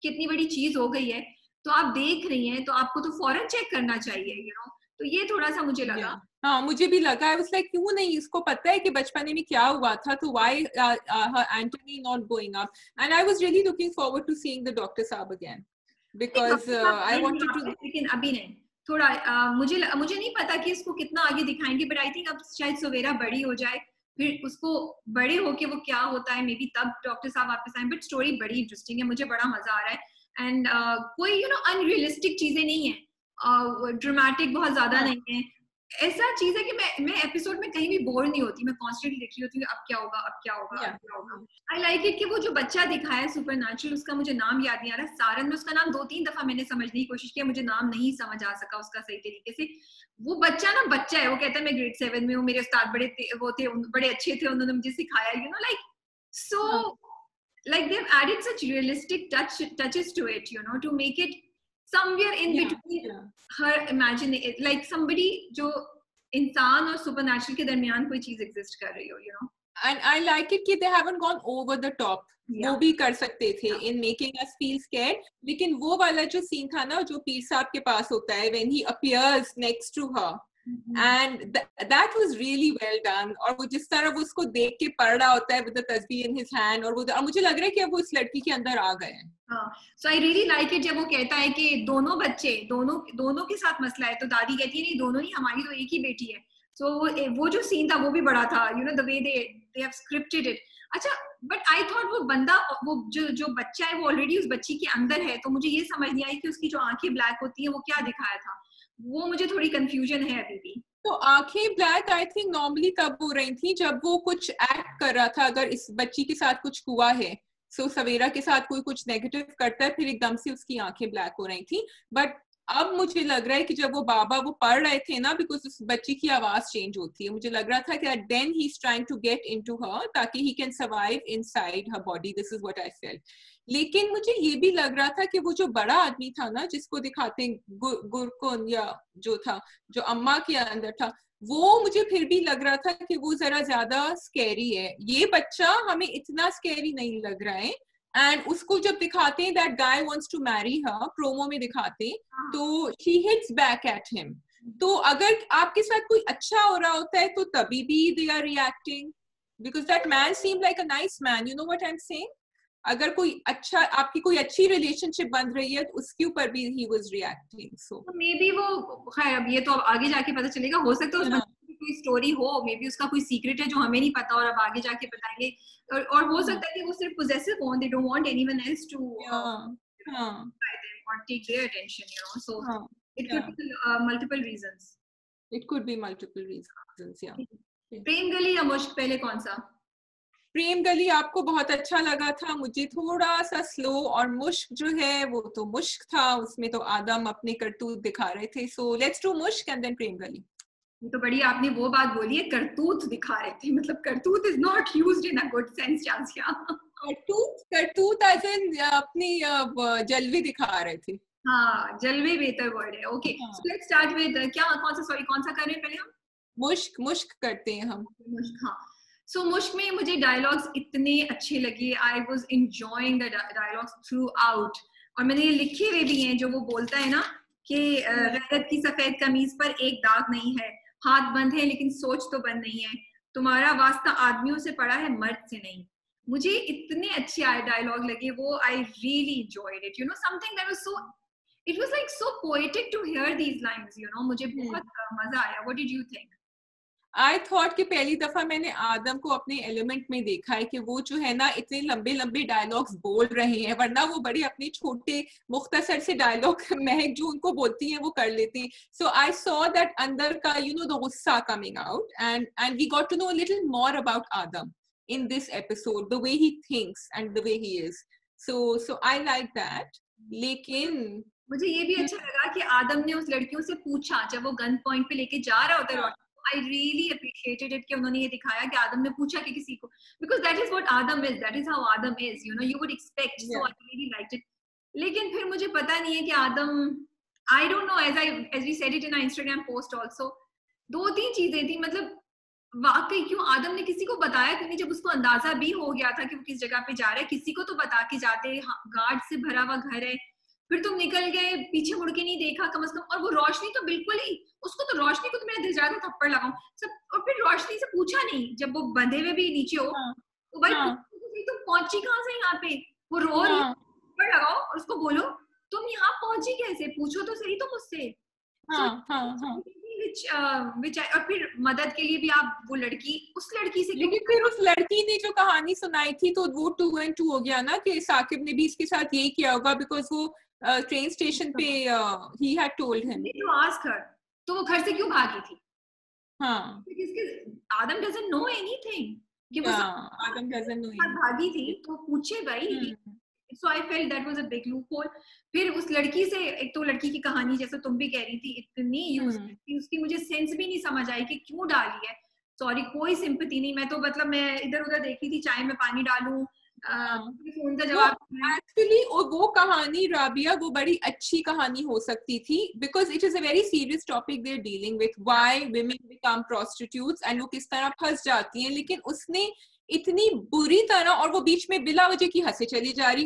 कि इतनी बड़ी चीज हो गई है तो आप देख रही हैं तो आपको तो फौरन चेक करना चाहिए, यू नो. तो ये थोड़ा सा मुझे लगा. हाँ, मुझे भी लगा. आई वाज लाइक क्यों नहीं, इसको पता है कि बचपन में क्या हुआ था, तो why Antony not going up. And I was really looking forward to seeing the doctor साहब again, because I wanted to. लेकिन अभी नहीं, थोड़ा मुझे नहीं पता कि इसको कितना आगे दिखाएंगे, बट आई थिंक अब शायद सवेरा बड़ी हो जाए, फिर उसको बड़े होके वो क्या होता है, मे बी तब डॉक्टर साहब वापस आए. बट स्टोरी बड़ी इंटरेस्टिंग है, मुझे बड़ा मजा आ रहा है. एंड कोई यू नो अनरियलिस्टिक चीजें नहीं है, ड्रामेटिक बहुत ज्यादा नहीं है. ऐसा चीज है कि मैं एपिसोड में कहीं भी बोर नहीं होती. मैं कॉन्स्टेंटली देख रही होती हूँ अब क्या होगा, अब क्या होगा, अब क्या होगा. आई लाइक इट कि वो जो बच्चा दिखाया है सुपरनैचुरल, उसका मुझे नाम याद नहीं आ रहा. सारन में उसका नाम 2-3 दफा मैंने समझने की कोशिश की, मुझे नाम नहीं समझ आ सका उसका सही तरीके से. वो बच्चा ना बच्चा है, वो कहता है मैं ग्रेड 7 में हूँ, मेरे उस्ताद बड़े अच्छे थे, उन्होंने मुझे सिखाया, you know, like so like they've added such realistic touches to it, you know, to make it somewhere in between her imagination, like somebody जो इंसान और supernatural के दरमियान कोई चीज exist कर रही हो, you know. And I like it कि they haven't gone over the top. वो भी कर सकते थे in making us feel scared. लेकिन वो वाला जो सीन था ना, जो पीर साहब के पास होता है when he appears next to her, and that was really well done. और वो जिस तरह वो उसको देख के पढ़ रहा होता है with the tasbih in his hand, और मुझे लग रहा है कि अब वो इस लड़की के अंदर आ गए हैं. So I really like it जब वो कहता है कि दोनों बच्चे दोनों के साथ मसला है, तो दादी कहती है नहीं दोनों नहीं, हमारी तो एक ही बेटी है. So वो जो सीन था वो भी बड़ा था, you know, the way they have scripted it. अच्छा, बट आई थॉट वो बंदा, वो जो बच्चा है वो ऑलरेडी उस बच्ची के अंदर है, तो मुझे ये समझ नहीं आई कि उसकी जो आंखें ब्लैक होती हैं वो क्या दिखाया था. वो मुझे थोड़ी कंफ्यूजन है अभी भी. तो आंखें ब्लैक आई थिंक नॉर्मली तब हो रही थी जब वो कुछ एक्ट कर रहा था. अगर इस बच्ची के साथ कुछ हुआ है, सो सवेरा के साथ कोई कुछ नेगेटिव करता है, फिर एकदम से उसकी आंखें ब्लैक हो रही थी. बट अब मुझे लग रहा है कि जब वो बाबा वो पढ़ रहे थे ना, बिकॉज उस बच्ची की आवाज चेंज होती है, मुझे लग रहा था कि then he is trying to get into her ताकि he can survive inside her body. This is what I felt. लेकिन मुझे ये भी लग रहा था कि वो जो बड़ा आदमी था ना, जिसको दिखाते गुरकुन या जो था, जो अम्मा के अंदर था, वो मुझे फिर भी लग रहा था कि वो जरा ज्यादा स्कैरी है. ये बच्चा हमें इतना स्कैरी नहीं लग रहा है. एंड उसको जब दिखाते हैं that guy wants to marry her, promo में दिखाते हैं, तो she hits back at him. तो अगर आपके साथ कोई अच्छा हो रहा होता है तो तभी भी they are reacting, because that man seem like a nice man. You know what I am saying. अगर कोई अच्छा, आपकी कोई अच्छी रिलेशनशिप बन रही है तो उसके ऊपर भी he was reacting. So may be वो, खैर अब ये तो अब आगे जाके पता चलेगा. हो सकता है उसमें कोई स्टोरी हो, मे बी उसका कोई सीक्रेट है जो हमें नहीं पता और अब आगे जाके बताएंगे. और हो सकता है कि वो सिर्फ पोजेसिव हो, they don't want anyone else to or take their attention, you know. So It could be multiple reasons. It could be multiple reasons, yeah. प्रेम गली या मुश्क, पहले कौन सा? प्रेम गली आपको बहुत अच्छा लगा था, मुझे थोड़ा सा स्लो, और मुश्क जो है वो तो मुश्क था, उसमें तो आदम अपने करतूत दिखा रहे थे. सो लेट्स डू मुश्क एंड देन प्रेम गली. तो बड़ी आपने वो बात बोली है, करतूत दिखा रहे थे, मतलब करतूत is not used in a good sense चांसिया. करतूत एज इन अपनी जलवे दिखा रहे थे. हाँ, जलवे बेहतर वर्ड है. Okay, so let's start with क्या, कौन सा कर रहे हैं पहले हम? मुश्क करते हैं हम. मुश्क, हाँ. सो मुश्क में मुझे डायलॉग्स इतने अच्छे लगे. I was enjoying the dialogues through out. और मैंने ये लिखे हुए भी हैं, जो वो बोलता है ना कि गैरत की सफेद कमीज पर एक दाग नहीं है, हाथ बंद है लेकिन सोच तो बंद नहीं है, तुम्हारा वास्ता आदमियों से पड़ा है मर्द से नहीं. मुझे इतने अच्छे डायलॉग लगे वो. I really enjoyed it, you know, something that was so, it was like so poetic to hear these lines, you know. मुझे बहुत मजा आया. What did you think? I thought कि पहली दफा मैंने आदम को अपने एलिमेंट में देखा है कि वो जो है ना इतने लंबे लंबे डायलॉग्स बोल रहे हैं, वरना वो बड़े अपने छोटे मुख्तसर से डायलॉग महक जो उनको बोलती हैं वो कर लेती हैं. सो आई सॉ दैट अंदर का यू नो द गुस्सा coming out, and we got to know a little more about Adam in this episode, the way he thinks and the way he is. So I like that. लेकिन मुझे ये भी अच्छा लगा कि आदम ने उस लड़कियों से पूछा जब वो गन पॉइंट पे लेके जा रहा होता है. I really appreciated it कि उन्होंने ये दिखाया कि आदम ने पूछा कि किसी को, because that is what Adam is, that is how Adam is, you know, you would expect. So I really liked it. लेकिन फिर मुझे पता नहीं है कि आदम, I don't know, as we said it in our Instagram post also, 2-3 चीजें थी. मतलब वाकई क्यों आदम ने किसी को बताया क्यों नहीं, जब उसको अंदाजा भी हो गया था कि वो किस जगह पे जा रहा है. किसी को तो बता के जाते. गार्ड से भरा हुआ घर है, फिर तुम निकल गए, पीछे मुड़ के नहीं देखा कम से कम. और वो रोशनी तो बिल्कुल ही, उसको तो रोशनी को तो मेरा दिल जा रहा था थप्पड़ लगाऊं सब. और फिर रोशनी से पूछा नहीं जब वो बंधे हुए भी नीचे हो, तो भाई तुम पहुंची कहाँ से यहाँ पे? वो रो रही है, थप्पड़ लगाओ और उसको बोलो तुम यहाँ पहुंची कैसे, पूछो तो सही तुम मुझसे. और फिर मदद के लिए भी आप वो लड़की, उस लड़की से, लेकिन फिर उस लड़की ने जो कहानी सुनाई थी तो वो 2 and 2 हो गया ना कि साकिब ने भी इसके साथ यही किया होगा, बिकॉज वो ट्रेन स्टेशन पे he had told him to ask her, तो वो घर से क्यों भागी थी? हाँ, आदम doesn't know anything कि वो आदम doesn't know anything. भागी थी तो पूछे भाई. So I felt that was a big loophole. फिर उस लड़की से, एक तो लड़की की कहानी जैसे तुम भी कह रही थी इतनी यूजफुल थी, उसकी मुझे सेंस भी नहीं समझ आई कि क्यों डाली है. सॉरी, कोई सिंपैथी नहीं. मैं तो मतलब मैं इधर उधर देख रही थी, चाय में पानी डालूं, फोन का जवाब. एक्चुअली वो कहानी राबिया वो बड़ी अच्छी कहानी हो सकती थी, because it is a very serious topic they are dealing with, why women become prostitutes and वो किस तरह फंस जाती हैं. लेकिन उसने इतनी बुरी तरह, और वो बीच में बिला वजह की हंसे चली जा रही,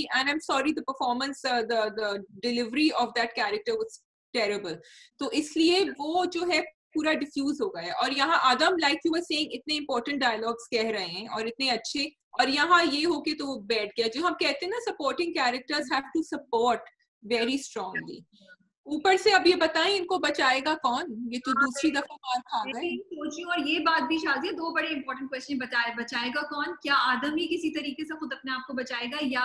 and I am sorry the performance, the delivery of that character was terrible. तो इसलिए वो जो है पूरा डिफ्यूज हो गया. और यहाँ आदम, लाइक यू वर सेइंग, इतने इंपॉर्टेंट डायलॉग्स कह रहे हैं और इतने अच्छे, और यहाँ ये हो के तो बैठ गया. जो हम कहते हैं ना, supporting characters have to support very strongly. ऊपर से अब ये बताएं इनको बचाएगा कौन? ये तो दूसरी दफा मार खा गए. सोचिए, और ये बात भी शाज़िया, 2 बड़े इंपॉर्टेंट क्वेश्चन. बचाएगा कौन? क्या आदम ही किसी तरीके से खुद अपने आप को बचाएगा, या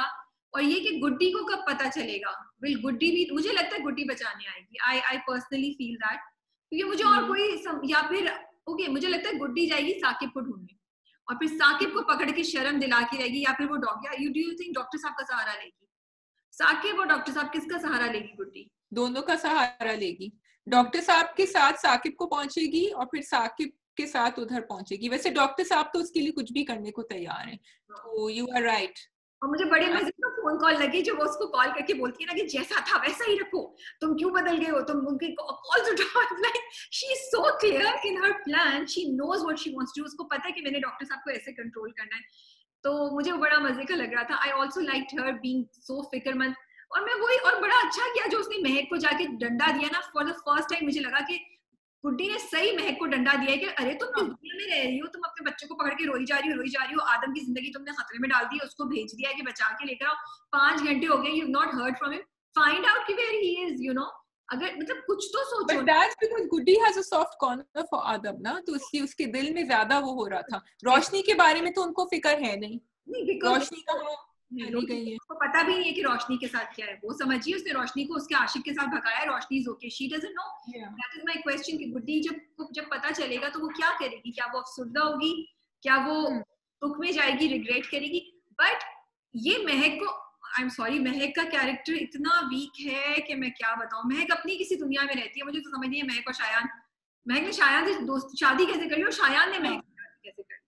और ये कि गुड्डी को कब पता चलेगा? विल गुड्डी भी, मुझे लगता है गुड्डी बचाने आएगी. आई पर्सनली फील दैट, क्योंकि मुझे और कोई या फिर ओके, मुझे लगता है गुड्डी जाएगी साकिब को ढूंढने, और फिर साकिब को पकड़ के शर्म दिला के रहेगी, या फिर वो डू यू थिंक डॉक्टर साहब का सहारा लेगी? साकिब और डॉक्टर साहब किसका सहारा लेगी? गुड्डी दोनों का सहारा लेगी. डॉक्टर साहब के साथ साकिब को पहुंचेगी और फिर साकिब के साथ उधर पहुंचेगी. वैसे डॉक्टर साहब तो उसके लिए कुछ भी करने को तैयार हैं. तो यू आर राइट. और मुझे बड़े मजे का फोन कॉल लगी जो वो उसको कॉल करके बोलती है ना कि जैसा था वैसा ही रखो, तुम क्यों बदल गए हो, तुम उनके कॉल्स उठाओ. Like she is so clear in her plan, she knows what she wants to do. उसको पता है कि मैंने डॉक्टर साहब को ऐसे कंट्रोल करना है. तो मुझे वो बड़ा मजे का लग रहा था. I also liked her being so फिक्रमंद. और मैं वही, और बड़ा अच्छा किया जो उसने महक को जाके डंडा दिया ना. फॉर द फर्स्ट टाइम मुझे लगा कि गुड्डी ने सही महक को डंडा दिया है कि अरे तुम किस दुनिया में रह रही हो, तुम अपने बच्चे को पकड़ के रोई जा रही हो. आदम की जिंदगी तुमने खतरे में डाल दी है, उसको भेज दिया है कि बचा के लेकर आओ. 5 घंटे हो गए, you have not heard from him. Find out कि where he is, you know. अगर मतलब कुछ तो सोचो. But that's because Guddi has a soft corner for आदम ना, तो उसके दिल में ज्यादा वो हो रहा था. रोशनी के बारे में तो उनको फिक्र है नहीं. रोशनी का उसको पता भी नहीं है कि रोशनी के साथ क्या है। वो समझिए उसने रोशनी को उसके आशिक के साथ भगाया, Roshni is okay, she doesn't know. That is my question कि गुड्डी जब पता चलेगा तो वो क्या करेगी? क्या वो अफसुर्दा होगी? क्या वो दुख में जाएगी, रिग्रेट करेगी? बट ये महक को, आई एम सॉरी, महक का कैरेक्टर इतना वीक है कि मैं क्या बताऊं। महक अपनी किसी दुनिया में रहती है, मुझे तो समझ नहीं है महक और शायान, महक ने शायान से दोस्त शादी कैसे कर ली और शायान ने महक से शादी कैसे कर ली?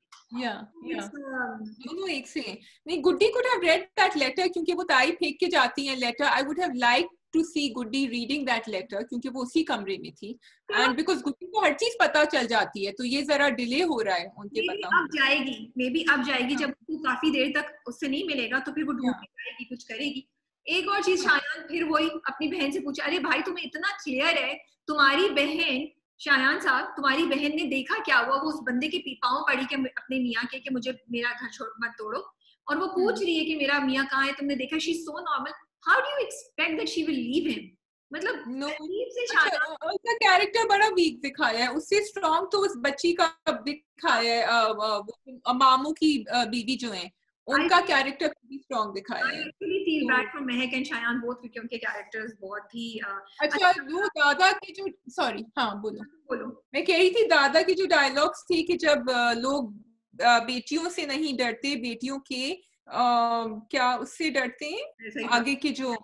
दोनों एक से नहीं। गुड्डी could have read that letter क्योंकि वो ताई फेंक के जाती है letter. I would have liked to see Guddi reading that letter क्योंकि वो उसी कमरे में थी, and because गुड्डी को हर चीज पता चल जाती है, तो ये जरा डिले हो रहा है उनके पता। अब जाएगी, मे बी अब जाएगी, जब वो काफी देर तक उससे नहीं मिलेगा तो फिर वो ढूंढ के जाएगी, कुछ करेगी। एक और चीज, शायान फिर वही अपनी बहन से पूछा, अरे भाई तुम्हें इतना क्लियर है, तुम्हारी बहन, शायान साहब तुम्हारी बहन ने देखा क्या हुआ? वो उस बंदे के पांव पड़ी के अपने मियाँ के कि मुझे मेरा घर छोड़ मत तोड़ो, और वो पूछ रही है कि मेरा मियाँ कहाँ है, तुमने देखा? She is so normal, how do you expect that she will leave him? मतलब उसका कैरेक्टर बड़ा वीक दिखाया है, उससे स्ट्रॉन्ग तो उस बच्ची का दिखाया है, मामू की बीवी जो है उनका कैरेक्टर काफी स्ट्रॉन्ग दिखाया है। Actually feel bad for Mahak and Shayan both क्योंकि उनके कैरेक्टर्स बहुत ही अच्छा। वो दादा की जो, सॉरी हाँ बोलो, मैं कह रही थी दादा की जो डायलॉग्स थी कि जब लोग बेटियों से नहीं डरते, बेटियों के क्या उससे डरते हैं, आगे के जो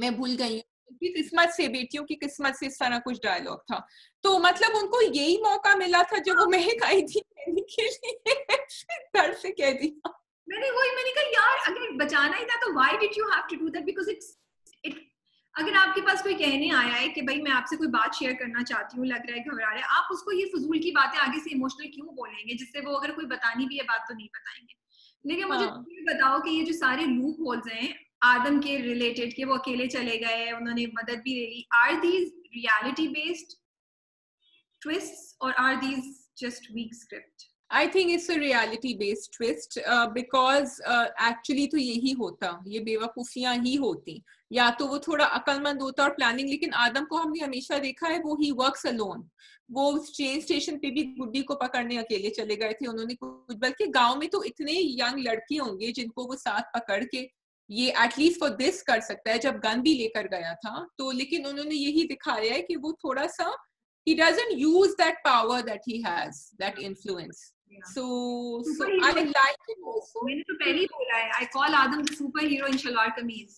मैं भूल गई की किस्मत से, बेटियों की किस्मत से, इस तरह कुछ डायलॉग था। तो मतलब उनको यही मौका मिला था जब वो महक आई थी कहने के लिए डर से कह दिया। मैंने कहा यार अगर बचाना ही था तो why did you have to do that? Because it अगर आपके पास कोई कहने आया है कि भाई मैं आपसे कोई बात शेयर करना चाहती हूँ, लग रहा है घबरा रहा है, आप उसको ये फजूल की बातें आगे से इमोशनल क्यों बोलेंगे, जिससे वो अगर कोई बतानी भी है बात तो नहीं बताएंगे। लेकिन मुझे ये बताओ कि ये जो सारे लूप होल्स हैं आदम के रिलेटेड के, वो अकेले चले गए, उन्होंने मदद भी ले ली, are these reality based twists और are these just weak script? I think it's a reality based twist because actually तो यही होता, ये बेवकूफियां ही होती, या तो वो थोड़ा अक्लमंद होता और प्लानिंग, लेकिन आदम को हमने हमेशा देखा है वो ही वर्क्स अलोन। वो ट्रेन स्टेशन पे भी गुड्डी को पकड़ने अकेले चले गए थे, उन्होंने कुछ, बल्कि गांव में तो इतने यंग लड़के होंगे जिनको वो साथ पकड़ के ये एटलीस्ट फॉर दिस कर सकता है, जब गन भी लेकर गया था तो। लेकिन उन्होंने यही दिखाया है कि वो थोड़ा सा he doesn't use that power that he has, that influence. So I like it also. मैंने तो पहले ही बोला है, I call Adam the superhero in salwar kameez.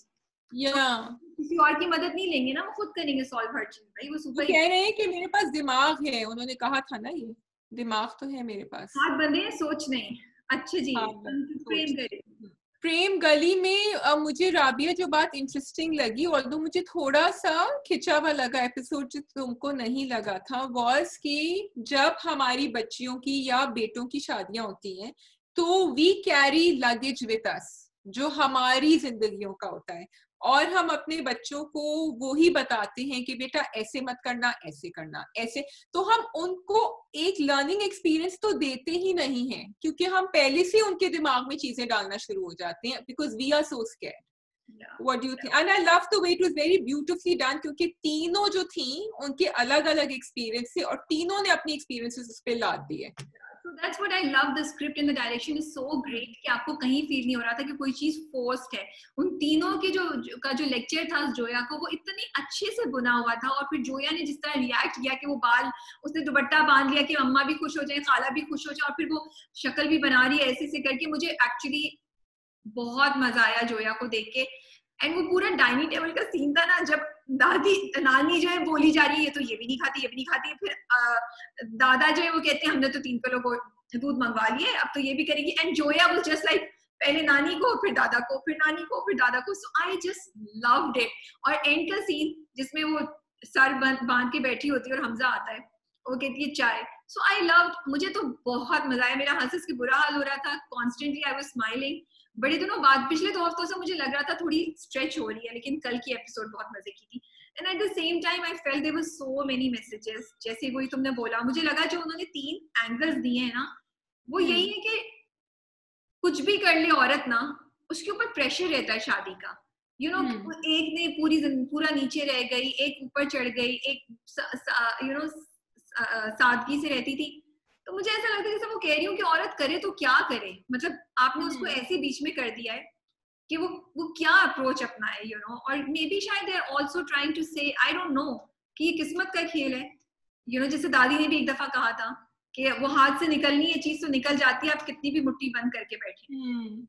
किसी और की मदद नहीं लेंगे ना, वो खुद करेंगे सॉल्व हर चीज। भाई वो सुपर कह रहे हैं कि मेरे पास दिमाग है, उन्होंने कहा था ना, ये दिमाग तो है मेरे पास, हाथ बंधे हैं सोच नहीं। अच्छा जी, प्रेम करें। प्रेम गली में मुझे राबिया जो बात इंटरेस्टिंग लगी, ऑल्दो मुझे थोड़ा सा खिंचावा लगा एपिसोड, जो तुमको नहीं लगा था, वॉज कि जब हमारी बच्चियों की या बेटों की शादियां होती हैं तो we carry luggage with us, जो हमारी जिंदगियों का होता है, और हम अपने बच्चों को वो ही बताते हैं कि बेटा ऐसे मत करना, ऐसे करना, ऐसे। तो हम उनको एक लर्निंग एक्सपीरियंस तो देते ही नहीं हैं, क्योंकि हम पहले से उनके दिमाग में चीजें डालना शुरू हो जाते हैं, because we are so scared. What do you think? And I love the way it was very beautifully done, क्योंकि तीनों जो थी उनके अलग अलग एक्सपीरियंस थे और तीनों ने अपनी एक्सपीरियंसेस उस पे लाद दिए। So that's what I love, the script and the direction is so great कि आपको कहीं फील नहीं हो रहा था कि कोई चीज फोर्स्ड है। उन तीनों के जो लेक्चर था जोया को, वो इतने अच्छे से बुना हुआ था, और फिर जोया ने जिस तरह रिएक्ट किया कि वो बाल, उसने दुपट्टा बांध लिया कि अम्मा भी खुश हो जाए, खाला भी खुश हो जाए, और फिर वो शक्ल भी बना रही है ऐसे से करके, मुझे एक्चुअली बहुत मजा आया जोया को देख के। एंड वो पूरा डाइनिंग टेबल का सीन था ना, जब नानी जो है बोली जा रही है, ये तो ये भी नहीं खाती, ये भी नहीं खाती, फिर दादा जो है वो कहते हैं हमने तो 3 किलो को दूध मंगवा लिए, अब तो ये भी करेगी। And Zoya was just like पहले नानी को, फिर दादा को, फिर नानी को, फिर दादा को। सो आई जस्ट लव्ड इट। और एंड का सीन जिसमें वो सर बांध के बैठी होती है और हमजा आता है, वो कहती है चाय। सो आई लव्ड, मुझे तो बहुत मजा आया, मेरा हंस हंस के बुरा हाल हो रहा था, कॉन्स्टेंटली आई वाज स्माइलिंग। बड़े दिनों बाद, पिछले 2 हफ्तों से मुझे लग रहा था थोड़ी स्ट्रेच हो रही है, लेकिन कल की एपिसोड बहुत मजे की थी। And at the same time I felt there were so many messages, जैसे वही तुमने बोला, मुझे लगा जो उन्होंने 3 एंगल्स दिए हैं ना, वो यही है कि कुछ भी कर ले औरत ना, उसके ऊपर प्रेशर रहता है शादी का। यू नो, एक ने पूरा नीचे रह गई, एक ऊपर चढ़ गई, एक यू नो सादगी से रहती थी। तो मुझे ऐसा लगता है जैसे वो कह रही हूँ कि औरत करे तो क्या करे, मतलब आपने उसको ऐसे बीच में कर दिया है। कि वो क्या अप्रोच अपनाए, यू नो. और मे बी शायद they are also trying to say, I don't know, कि ये किस्मत का खेल है, यू नो. जैसे दादी ने भी एक दफा कहा था कि वो हाथ से निकलनी है चीज तो निकल जाती है, आप कितनी भी मुट्ठी बंद करके बैठे.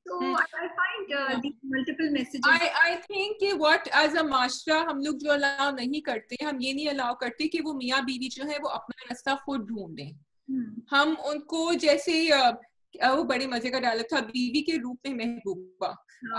तो I find these multiple messages. I think कि what as a माशरा हम लोग जो अलाउ नहीं करते, हम ये नहीं अलाउ करते कि वो मियाँ बीवी जो है वो अपना रास्ता खुद ढूंढें. हम उनको जैसे वो बड़े मजे का डायलॉग था, बीवी के रूप में महबूबा.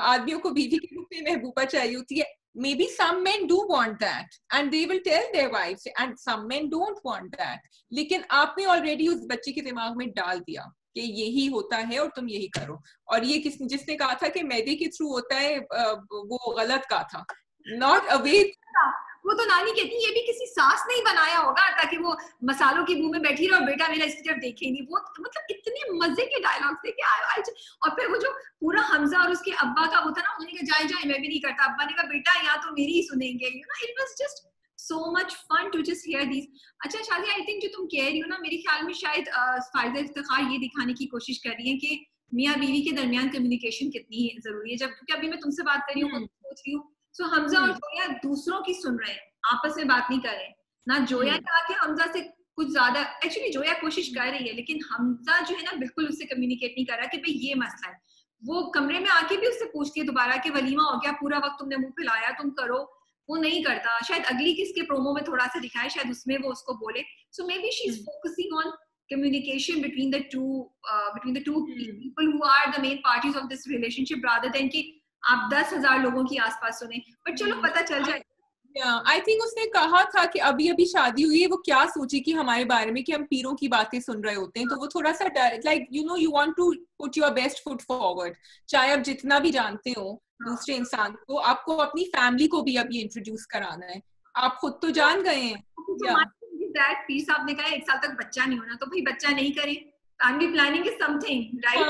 आदमियों को बीवी के रूप में महबूबा चाहिए होती है. Maybe some men do want that and they will tell their wives, and some men don't want that. लेकिन आपने ऑलरेडी उस बच्चे के दिमाग में डाल दिया कि यही होता है और तुम यही करो. और ये जिसने कहा था कि मैदे के थ्रू होता है, वो गलत कहा था. Not a way. वो तो नानी कहती है ये भी किसी सास ने ही बनाया होगा ताकि वो मसालों की बू में बैठी रहे और बेटा मेरा इसकी तरफ देखे नहीं. वो मतलब इतने मजे के डायलॉग्स थे कि और फिर वो जो पूरा हमजा और उसके अब्बा का वो था ना, उन्होंने कहा जाए जाए मैं भी नहीं करता. अब्बा ने कहा बेटा यहाँ तो मेरी ही सुनेंगे, you know. It was just so much fun to just hear these. अच्छा शादी, आई थिंक जो तुम कह रही हो ना, मेरे ख्याल में शायद फायदा इफ्तिखार ये दिखाने की कोशिश कर रही है कि मियाँ बीवी के दरमियान कम्युनिकेशन कितनी जरूरी है. जब क्योंकि अभी मैं तुमसे बात कर रही हूँ, सोच रही हूँ, सो हमजा और जोया दूसरों की सुन रहे हैं, आपस में बात नहीं कर रहे ना. जोया ने आके हमजा से कुछ ज्यादा, एक्चुअली जोया कोशिश कर रही है लेकिन हमजा जो है ना बिल्कुल उससे कम्युनिकेट नहीं कर रहा कि भाई ये मसला है. वो कमरे में आके भी उससे पूछती है दोबारा कि वलीमा हो गया, पूरा वक्त तुमने मुंह फैलाया, तुम करो. वो नहीं करता. शायद अगली किसके प्रोमो में थोड़ा सा दिखाए, शायद उसमें वो उसको बोले. So maybe she is focusing on communication between the two people who are the main parties of this relationship rather than कि आप 10,000 लोगों की आसपास सुने. बट चलो पता चल जाए. आई थिंक उसने कहा था कि अभी अभी शादी हुई है, वो क्या सोची कि हमारे बारे में कि हम पीरों की बातें सुन रहे होते हैं. तो वो थोड़ा सा like you know, you want to put your best foot forward. चाहे आप जितना भी जानते हो दूसरे इंसान को, आपको अपनी फैमिली को भी अभी इंट्रोड्यूस कराना है. आप खुद तो जान गए हैं. पीर साहब ने कहा 1 साल तक बच्चा नहीं होना, तो भाई बच्चा नहीं करें. Family planning is something, right?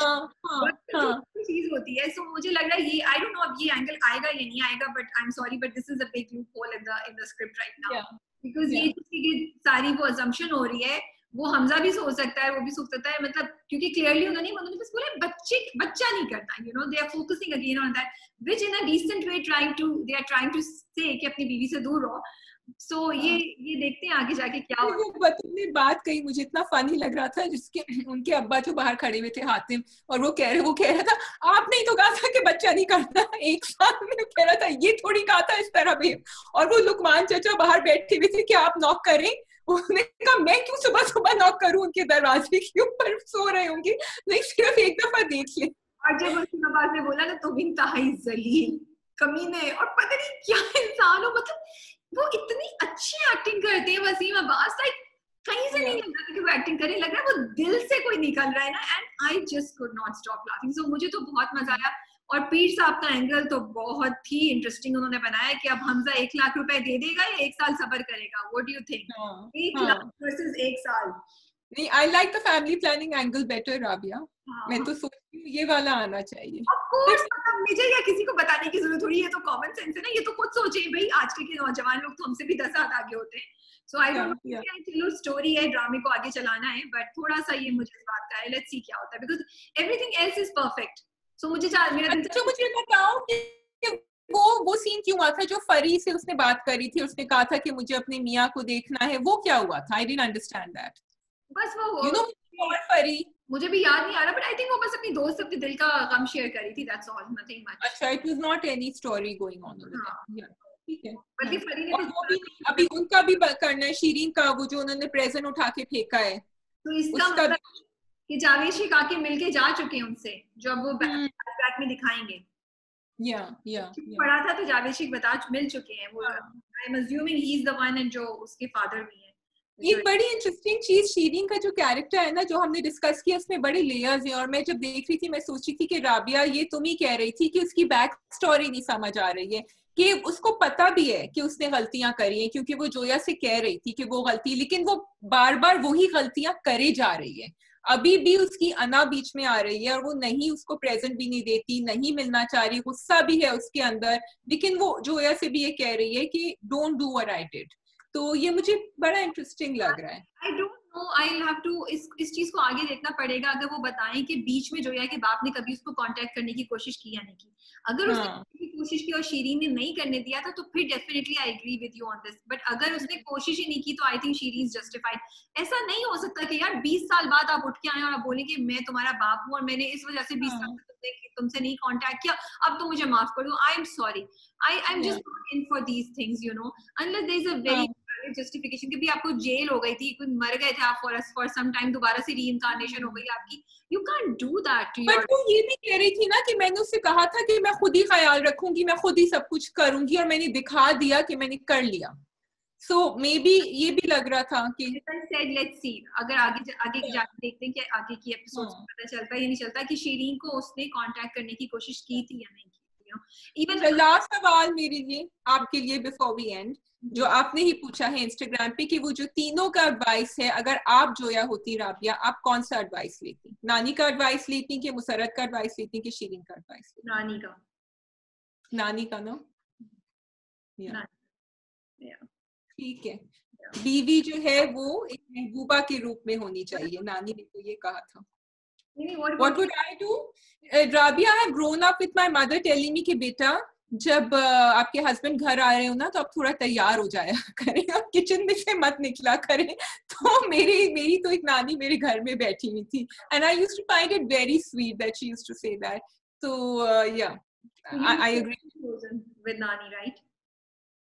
चीज होती है. सो मुझे लग रहा है ये, आई डोंट नो अब ये एंगल आएगा या नहीं आएगा, but I am sorry but this is a big loop hole in the script right now, because ये सारी वो अजम्पशन हो रही है. वो हमजा भी सोच सकता है, वो भी सोच सकता है, मतलब क्योंकि क्लियरली उन्होंने बस बोले बच्चा नहीं करना, you know. They are focusing again on that which in a decent way they are trying to say कि अपनी बीवी से दूर रहो. सो ये देखते हैं आगे जाके क्या होगा. वो तुमने बात कही, मुझे इतना फनी लग रहा था जिसके उनके अब्बा जो बाहर खड़े हुए थे हातिम, और वो कह रहा था आपने ही तो कहा था कि बच्चा नहीं करना. 1 साल में कह रहा था, ये थोड़ी कहा था इस तरह भी. और वो लुकमान चाचा बाहर बैठे हुए थे कि आप नॉक करें. उन्होंने कहा मैं क्यों सुबह सुबह नॉक करूं, उनके दरवाजे के ऊपर सो रहे होंगे, नहीं सिर्फ एक दफा देख ले. और जब उसकी नवाज ने बोला ना, तो इंतहाई जलील कमीने और पता नहीं क्या इंसान हो, मतलब वो इतनी अच्छी एक्टिंग करते हैं वसीम अब्बास. लाइक कहीं से नहीं लग रहा कि वो एक्टिंग करे, लग रहा है वो दिल से कोई निकल रहा है ना. And I just could not stop laughing. So मुझे तो बहुत मजा आया. और पीर साहब का एंगल तो बहुत ही इंटरेस्टिंग उन्होंने बनाया कि अब हमजा 1 लाख रुपए दे देगा या 1 साल सब्र करेगा. What do you think? 1 lakh versus 1 साल. नहीं, I like the family planning angle better Rabia. मैं तो सोचती हूँ ये वाला आना चाहिए. ऑफ कोर्स, मतलब मुझे या किसी को बताने की जरूरत थोड़ी है, तो कॉमन सेंस है ना. ये तो खुद सोचे भाई, आजकल के नौजवान लोग तो हमसे भी 10 हाथ आगे होते हैं. सो आई डोंट नो, चलो स्टोरी है, ड्रामे को आगे चलाना है, बट थोड़ा सा ये मुझे इस बात का है. लेट्स सी क्या होता है, because everything else is perfect. So मुझे मुझे बताओ कि वो सीन क्यों हुआ था जो फरी से उसने बात करी थी, उसने कहा था कि मुझे अपने मियाँ को देखना है, वो क्या हुआ था? I didn't understand that. बस वो यू नो फरी, मुझे भी याद नहीं आ रहा, बट आई थिंक वो बस अपनी दोस्त अपने दिल का गम शेयर करी थी. That's all, nothing much. अच्छा, it was not any story going on over there. ठीक है. बल्कि फरी ने भी अभी उनका भी करना है, शीरीन का, वो जो उन्होंने प्रेजेंट उठा के फेंका है. तो इसका मतलब कि जावेद शेख आके मिलके जा चुके हैं उनसे, जो अब वो बैक में दिखाएंगे. पढ़ा था तो जावेद शेख मिल चुके हैं. वो I am assuming he is the one, and जो उसके फादर भी हैं. एक बड़ी इंटरेस्टिंग चीज शीरीन का जो कैरेक्टर है ना, जो हमने डिस्कस किया, उसमें बड़े लेयर्स हैं. और मैं जब देख रही थी, मैं सोच रही थी कि राबिया ये तुम ही कह रही थी कि उसकी बैक स्टोरी नहीं समझ आ रही है, कि उसको पता भी है कि उसने गलतियां करी हैं, क्योंकि वो जोया से कह रही थी कि वो गलती, लेकिन वो बार बार वही गलतियां करे जा रही है. अभी भी उसकी अना बीच में आ रही है और वो नहीं उसको प्रेजेंट भी नहीं देती, नहीं मिलना चाह रही, गुस्सा भी है उसके अंदर, लेकिन वो जोया से भी ये कह रही है कि don't do what I did. तो ये मुझे बड़ा इंटरेस्टिंग लग रहा है. I don't I have to इस चीज को आगे देखना पड़ेगा। अगर वो बताएं कि बीच में जोया के बाप ने कभी उसको कांटेक्ट करने की कोशिश की या नहीं की, अगर उसने की कोशिश की और शीरीन ने नहीं करने दिया था तो फिर definitely I agree with you on this. But अगर उसने कोशिश ही नहीं की तो I think Shireen is justified. ऐसा नहीं हो सकता कि यार 20 साल बाद आप उठ के आए और आप बोले कि मैं तुम्हारा बाप हूँ और मैंने इस वजह से 20 साल तुमसे नहीं कांटेक्ट किया, अब तो मुझे माफ कर दो। I am sorry, I am just not in for these things, you know, unless there is a very justification कि भी आपको जेल हो गई थी, कोई मर गए थे आप फॉर सम टाइम, दोबारा से रीइंकार्नेशन हो गई आपकी, you can't do that to your. But वो ये भी कह रही थी ना कि मैंने उससे कहा था कि मैं खुद ही ख्याल रखूंगी, मैं खुद ही सब कुछ करूंगी, और मैंने दिखा दिया कि मैंने कर लिया। So maybe ये भी लग रहा था कि said let's see, अगर आगे जाके देखते हैं कि आगे की एपिसोड्स में पता चलता है या नहीं चलता कि शीरीन को उसने कांटेक्ट करने की कोशिश की थी या नहीं की थी। इवन लास्ट सवाल मेरे लिए आपके लिए बिफोर वी एंड, जो आपने ही पूछा है इंस्टाग्राम पे कि वो जो तीनों का एडवाइस है, अगर आप जोया होती राबिया, आप कौन सा एडवाइस लेती? नानी का एडवाइस लेती कि मुसरत का एडवाइस लेती कि शीरीन का एडवाइस लेती? नानी का ना, ठीक है। बीवी जो है वो एक महबूबा के रूप में होनी चाहिए, नानी ने तो ये कहा था। What would I do? Rabia, I have grown up with my mother telling me कि बेटा जब आपके हस्बैंड घर आ रहे हो ना तो आप थोड़ा तैयार हो जाया करें, आप किचन में से मत निकला करें। तो मेरी तो एक नानी मेरे घर में बैठी हुई थी, and I used to find it very sweet that she used to say that. So yeah, I agree with Nani, right?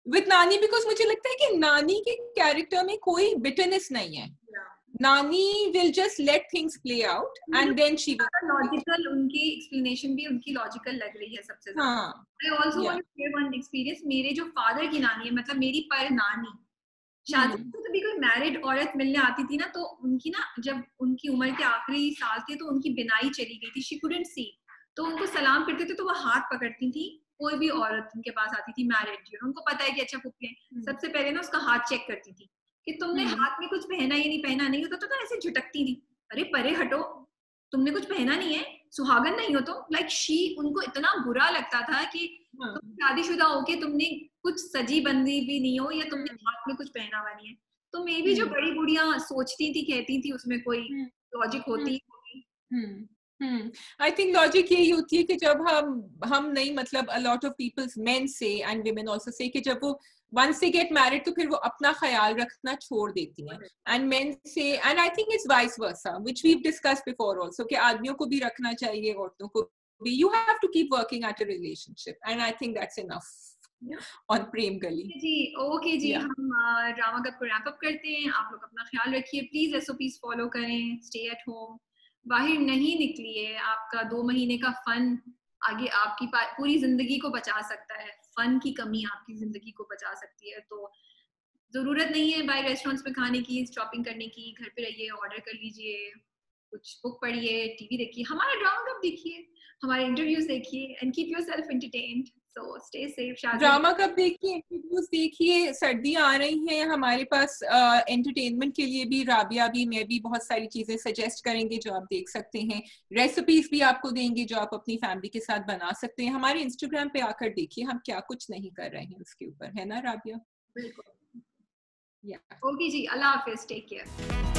With Nani because मुझे लगता है कि नानी के कैरेक्टर में कोई bitterness नहीं है। Nani will just let things play out and then she will logical, उनकी explanation भी उनकी logical लग रही है सबसे ज़्यादा। I also want to share one experience। मेरे जो father की नानी है, मतलब मेरी पर नानी, शादी से कभी कोई मैरिड औरत मिलने आती थी ना तो उनकी ना जब उनकी उम्र के आखिरी साल थे तो उनकी बिनाई चली गई थी, she couldn't see, तो उनको सलाम करते थे तो वो हाथ पकड़ती थी। कोई भी औरत उनके पास आती थी मैरिड, उनको पता है कि अच्छा फूफी है, सबसे पहले ना उसका हाथ चेक करती थी कि तुमने हाथ में कुछ पहना या नहीं पहना, नहीं होता तो ऐसे झटकती थी, अरे परे हटो, तुमने कुछ पहना नहीं है, सुहागन नहीं हो तो। लाइक शी, उनको इतना बुरा लगता था कि तुम शादीशुदा हो के तुमने कुछ सजी बंदी भी नहीं हो या तुमने हाथ में कुछ पहना हुआ नहीं है। तो मे भी जो बड़ी बुढ़िया सोचती थी कहती थी उसमें कोई लॉजिक होती। I think लॉजिक यही होती है कि जब हम नहीं, मतलब a lot of people, men say and women also say कि जब वो once they get married तो फिर वो अपना ख्याल रखना छोड़ देती हैं, and men say, and I think it's vice versa, which we've discussed before also, कि आदमियों को भी रखना चाहिए, औरतों को भी। You have to keep working at a relationship, and I think that's enough on प्रेम गली। जी ओके जी, हम ड्रामा कप को रैप अप करते हैं। आप लोग अपना ख्याल रखिए, प्लीज SOPs फॉलो करें, स्टे एट होम, बाहर नहीं निकलिए। आपका 2 महीने का फन आगे आपकी पूरी जिंदगी को बचा सकता है। फन की कमी आपकी जिंदगी को बचा सकती है, तो जरूरत नहीं है बाहर रेस्टोरेंट्स में खाने की, शॉपिंग करने की। घर पे रहिए, ऑर्डर कर लीजिए, कुछ बुक पढ़िए, टीवी देखिए, हमारा ड्रामा कप देखिए, हमारे इंटरव्यूज देखिए, and keep yourself entertained. So stay safe, Shazia. Drama कब देखिए, इंटरव्यूज देखिए, सर्दियां आ रही हैं, हमारे पास एंटरटेनमेंट के लिए भी राबिया भी, मैं भी बहुत सारी चीजें सजेस्ट करेंगे जो आप देख सकते हैं। रेसिपीज भी आपको देंगे जो आप अपनी फैमिली के साथ बना सकते हैं। हमारे इंस्टाग्राम पे आकर देखिए हम क्या कुछ नहीं कर रहे हैं उसके ऊपर, है ना राबिया? बिल्कुल। या ओके जी, अल्लाह हाफिज, टेक केयर।